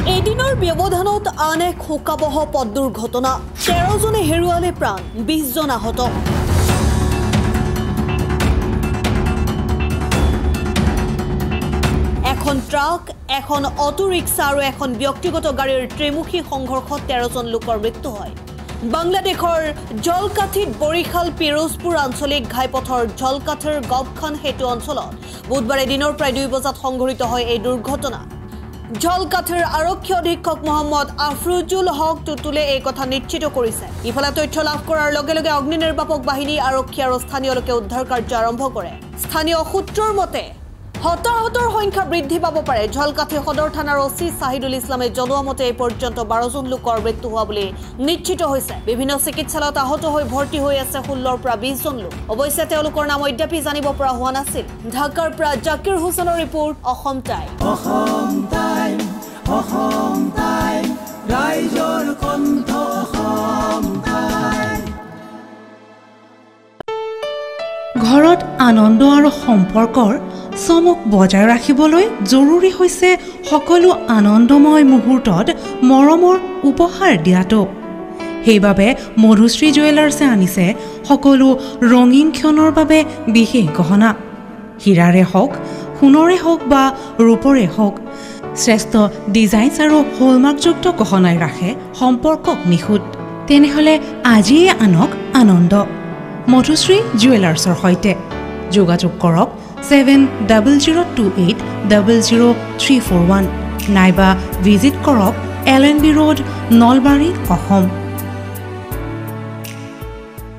এদিনৰ ব্যৱধানত আন এক শোকাবহ পথ দুৰ্ঘটনা 13 জনে হেৰুৱালে প্ৰাণ 20 জন আহত এখন ট্ৰাক এখন অটো ৰিক্সা আৰু এখন ব্যক্তিগত গাড়ীৰ ত্ৰিমুখী সংঘৰ্ষত 13 জন লোকৰ মৃত্যু হয় বাংলাদেশৰ জলকাঠিত বৰিখাল পিৰোজপুৰ আঞ্চলিক ঘাইপথৰ জলকাঠৰ গবখান হেতু অঞ্চলত বুধবাৰে দিনৰ প্ৰায় 2 বজাত সংঘটিত হয় এই দুৰ্ঘটনা জলকাঠৰ আৰক্ষী অধীক্ষক মোহাম্মদ আফৰুজুল হক টুটুলে এই কথা নিশ্চিত কৰিছে ইফালে তথ্য লাভ কৰাৰ লগে লগে অগ্নি নিৰ্বাপক বাহিনী আৰক্ষী আৰু স্থানীয় লোকে উদ্ধাৰ কাৰ্য আৰম্ভ কৰে স্থানীয় সূত্ৰৰ মতে হতাহতৰ সংখ্যা বৃদ্ধি পাব পাৰে জলকাঠি সদৰ থানাৰ ওসি সাহিদুল ইসলামে জনোৱা মতে এই পৰ্যন্ত 12 জন লোকৰ মৃত্যু হোৱা বুলি নিশ্চিত হৈছে বিভিন্ন চিকিৎসালয়ত আহত হৈ ভৰ্তি হৈ আছে 16 পৰা 20 জন লোক অৱশ্যে তেওঁলোকৰ নাম অদ্যাপি জানিব পৰা হোৱা নাছিল ঢাকাৰ পৰা জাকিৰ হুছেইনৰ ৰিপৰ্ট অসম টাইম ৰাইজৰ কণ্ঠ অসম টাইম ঘৰত আনন্দ আৰু সম্পৰ্কৰ চমক বজাই ৰাখিবলৈ জৰুৰী হৈছে সকলো আনন্দময় মুহূৰ্তত মৰমৰ উপহাৰ দিয়াটো সেইবাবে মধুশ্ৰী জুৱেলাৰ্ছে আনিছে সকলো ৰঙীন ক্ষণৰ বাবে বিশেষ গহনা হীৰাৰে হওক সোণৰে হওক বা ৰূপৰে হওক শ্ৰেষ্ঠ ডিজাইনছ আৰু হলমাৰ্কযুক্ত গহনাই ৰাখে সম্পৰ্কক নিখুঁত তেনেহ'লে আজিয়ে আনক আনন্দ মধুশ্ৰী জুৱেলাৰ্ছৰ সৈতে যোগাযোগ কৰক 7028000341 নাইবা ভিজিট কৰক LNB ৰোড নলবাৰী অসম